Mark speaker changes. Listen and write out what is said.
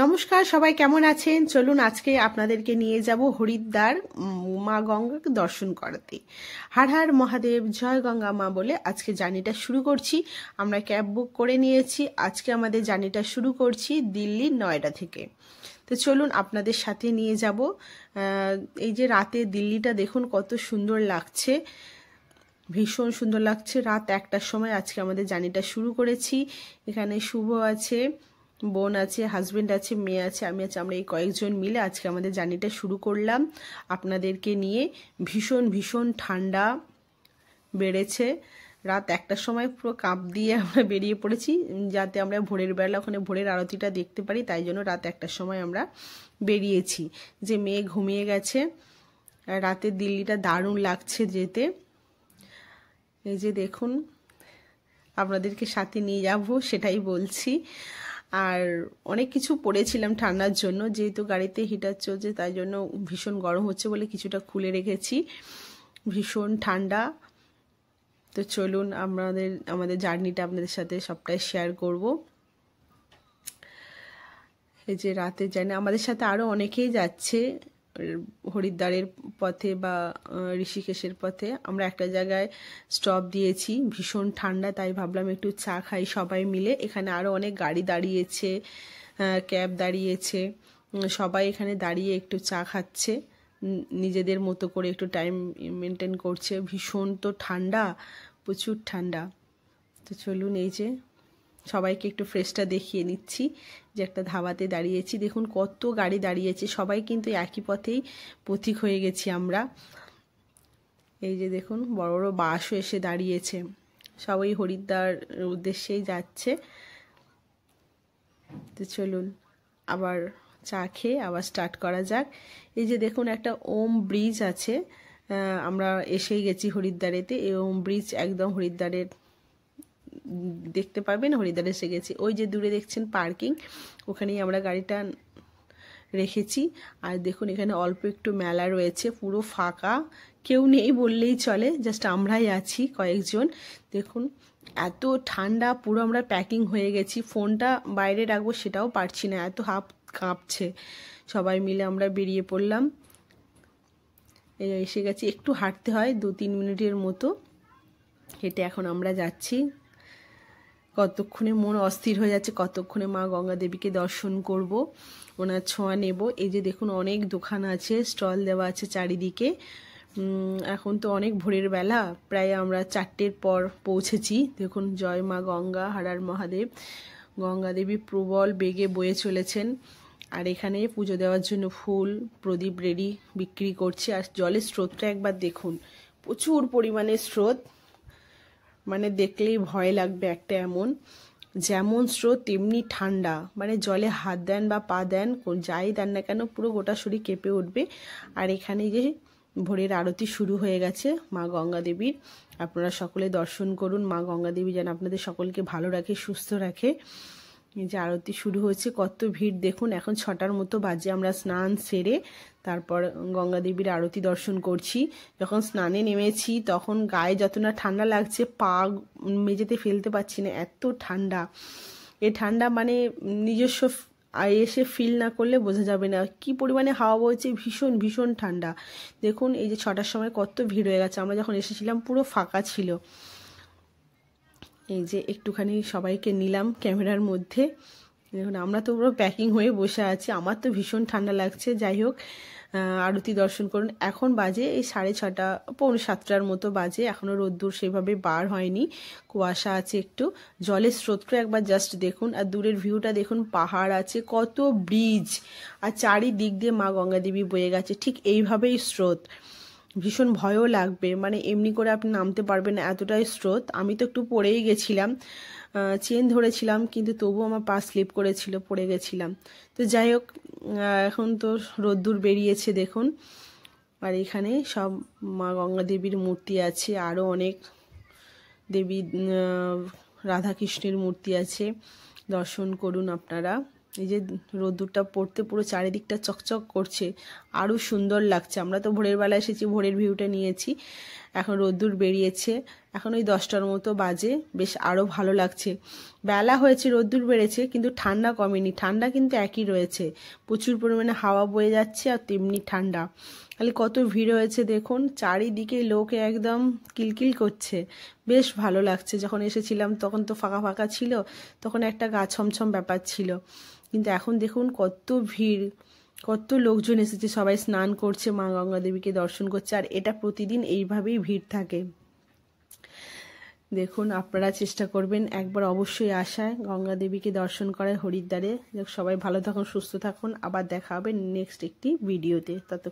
Speaker 1: নমস্কার, সবাই কেমন আছেন? চলুন আজকে আপনাদেরকে নিয়ে যাব হরিদ্বার মা গঙ্গাকে দর্শন করাতে। হর হর মহাদেব, জয় গঙ্গা মা বলে আজকে জার্নিটা শুরু করছি। আমরা ক্যাব বুক করে নিয়েছি। আজকে আমাদের জার্নিটা শুরু করছি দিল্লির নয়ডা থেকে। তো চলুন আপনাদের সাথে নিয়ে যাব। এই যে রাতে দিল্লিটা দেখুন কত সুন্দর লাগছে, ভীষণ সুন্দর লাগছে। রাত 1টার সময় আজকে আমাদের জার্নিটা শুরু করেছি। এখানে শুভ আছে, বোন আছে, হাজবেন্ড আছে, মেয়ে আছে, আমি আছি। আমরা এই কয়েকজন মিলে আজকে আমাদের জার্নিটা শুরু করলাম আপনাদেরকে নিয়ে। ভীষণ ভীষণ ঠান্ডা বেড়েছে। রাত 1টার সময় পুরো কাঁপ দিয়ে আমরা বেরিয়ে পড়েছি, যাতে আমরা ভোরের বেলা ওখানে ভোরের আরতিটা দেখতে পারি। তাই জন্য রাত 1টার সময় আমরা বেরিয়েছি। যে মেয়ে ঘুমিয়ে গেছে। রাতে দিল্লিটা দারুণ লাগছে যেতে। এই যে দেখুন, আপনাদেরকে সাথে নিয়ে যাব সেটাই বলছি। আর অনেক কিছু পরেছিলাম ঠান্ডার জন্য, যেহেতু গাড়িতে হিটার চলছে তাই জন্য ভীষণ গরম হচ্ছে বলে কিছুটা খুলে রেখেছি। ভীষণ ঠান্ডা। তো চলুন আমাদের জার্নিটা আপনাদের সাথে সবটাই শেয়ার করব। এই যে রাতের জার্নি, আমাদের সাথে আরও অনেকেই যাচ্ছে হরিদ্বারের পথে বা ঋষিকেশের পথে। আমরা একটা জায়গায় স্টপ দিয়েছি, ভীষণ ঠান্ডা, তাই ভাবলাম একটু চা খাই সবাই মিলে। এখানে আরও অনেক গাড়ি দাঁড়িয়েছে, ক্যাব দাঁড়িয়েছে, সবাই এখানে দাঁড়িয়ে একটু চা খাচ্ছে, নিজেদের মতো করে একটু টাইম মেনটেন করছে। ভীষণ তো ঠান্ডা, প্রচুর ঠান্ডা। তো চলুন এই যে সবাইকে একটু ফ্রেশটা দেখিয়ে নিচ্ছি যে একটা ধাবাতে দাঁড়িয়েছি। দেখুন কত গাড়ি দাঁড়িয়েছে, সবাই কিন্তু একই পথেই পথিক হয়ে গেছি আমরা। এই যে দেখুন বড় বড় বাসও এসে দাঁড়িয়েছে, সবাই হরিদ্বার উদ্দেশ্যেই যাচ্ছে। তো চলুন আবার চা খেয়ে আবার স্টার্ট করা যাক। এই যে দেখুন একটা ওম ব্রিজ আছে, আমরা এসেই গেছি হরিদ্বারেতে। এই ওম ব্রিজ একদম হরিদ্বারের দেখতে পাবেন, হরিদ্বারে এসে গেছি। ওই যে দূরে দেখছেন পার্কিং, ওখানেই আমরা গাড়িটা রেখেছি। আর দেখুন এখানে অল্প একটু মেলা রয়েছে, পুরো ফাঁকা, কেউ নেই বললেই চলে, জাস্ট আমরাই আছি কয়েকজন। দেখুন এত ঠান্ডা, পুরো আমরা প্যাকিং হয়ে গেছি। ফোনটা বাইরে রাখবো সেটাও পারছি না, এত হাত কাঁপছে। সবাই মিলে আমরা বেরিয়ে পড়লাম। এসে গেছি, একটু হাঁটতে হয় 2-3 মিনিটের মতো হেঁটে এখন আমরা যাচ্ছি। কতক্ষণে মন অস্থির হয়ে যাচ্ছে, কতক্ষণে মা গঙ্গা দেবীকে দর্শন করব, ওনার ছোঁয়া নেব। এই যে দেখুন অনেক দোকান আছে, স্টল দেওয়া আছে চারিদিকে। এখন তো অনেক ভোরের বেলা, প্রায় আমরা 4টের পর পৌঁছেছি। দেখুন জয় মা গঙ্গা, হর হর মহাদেব। গঙ্গা দেবী প্রবল বেগে বয়ে চলেছেন। আর এখানে পুজো দেওয়ার জন্য ফুল প্রদীপ রেডি বিক্রি করছে। আর জলের স্রোতটা একবার দেখুন, প্রচুর পরিমাণে স্রোত, মানে দেখলেই ভয় লাগবে একটা। এমন যেমন স্রোত তেমনি ঠান্ডা, মানে জলে হাত দেন বা পা দেন, যাই দেন না কেন পুরো গোটা শরীর কেঁপে উঠবে। আর এখানে যে ভোরের আরতি শুরু হয়ে গেছে মা গঙ্গা দেবীর, আপনারা সকলে দর্শন করুন। মা গঙ্গা দেবী যেন আপনাদের সকলকে ভালো রাখে, সুস্থ রাখে। এই যে আরতি শুরু হয়েছে, কত ভিড় দেখুন। এখন 6টার মতো বাজে, আমরা স্নান সেরে তারপর গঙ্গা দেবীর আরতি দর্শন করছি। যখন স্নানে নেমেছি তখন গায়ে যত না ঠান্ডা লাগছে, পা মেঝেতে ফেলতে পারছি না, এত ঠান্ডা। এই ঠান্ডা মানে নিজস্ব এসে ফিল না করলে বোঝা যাবে না কি পরিমাণে হাওয়া বইছে, ভীষণ ভীষণ ঠান্ডা। দেখুন এই যে 6টার সময় কত ভিড় হয়ে গেছে, আমরা যখন এসেছিলাম পুরো ফাঁকা ছিল। এই যে একটুখানি সবাইকে নিলাম ক্যামেরার মধ্যে। দেখুন আমরা তো পুরো প্যাকিং হয়ে বসে আছি, আমার তো ভীষণ ঠান্ডা লাগছে। যাই হোক আরতি দর্শন করুন। এখন বাজে এই 6:30, 6:45 মতো বাজে, এখনও রোদ্দুর সেভাবে বার হয়নি, কুয়াশা আছে একটু। জলের স্রোতটা একবার জাস্ট দেখুন, আর দূরের ভিউটা দেখুন, পাহাড় আছে, কত ব্রিজ, আর চারিদিক দিয়ে মা গঙ্গা দেবী বয়ে গেছে। ঠিক এইভাবেই স্রোত, ভীষণ ভয়ও লাগবে, মানে এমনি করে আপনি নামতে পারবেন না, এতটাই স্রোত। আমি তো একটু পড়েই গেছিলাম, চেন ধরেছিলাম কিন্তু তবু আমার পা স্লিপ করেছিল, পড়ে গেছিলাম। তো যাই হোক এখন তো রোদ্দুর বেরিয়েছে দেখুন। আর এখানে সব মা গঙ্গা দেবীর মূর্তি আছে, আরও অনেক দেবী রাধাকৃষ্ণের মূর্তি আছে, দর্শন করুন আপনারা। এই যে রোদ্দুরটা পড়তে পুরো চারিদিকটা চকচক করছে, আরও সুন্দর লাগছে। আমরা তো ভোরের বেলা এসেছি, ভোরের ভিউটা নিয়েছি। এখন রোদ্দুর বেরিয়েছে, এখন ওই 10টার মতো বাজে, বেশ আরও ভালো লাগছে। বেলা হয়েছে, রোদ্দুর বেড়েছে, কিন্তু ঠান্ডা কমেনি, ঠান্ডা কিন্তু একই রয়েছে, প্রচুর পরিমাণে হাওয়া বয়ে যাচ্ছে আর তেমনি ঠান্ডা। খালি কত ভিড় হয়েছে দেখুন, চারিদিকে লোক একদম কিলকিল করছে, বেশ ভালো লাগছে। যখন এসেছিলাম তখন তো ফাঁকা ফাঁকা ছিল, তখন একটা গা ছমছম ব্যাপার ছিল, কিন্তু এখন দেখুন কত ভিড়, কত লোকজন এসেছে, সবাই স্নান করছে, মা গঙ্গা দেবীকে দর্শন করছে, আর এটা প্রতিদিন এইভাবেই ভিড় থাকে। দেখুন আপনারা চেষ্টা করবেন একবার অবশ্যই আসায় গঙ্গা দেবীকে দর্শন করার হরিদ্বারে। সবাই ভালো থাকুন, সুস্থ থাকুন, আবার দেখা হবে নেক্সট একটি ভিডিওতে। তত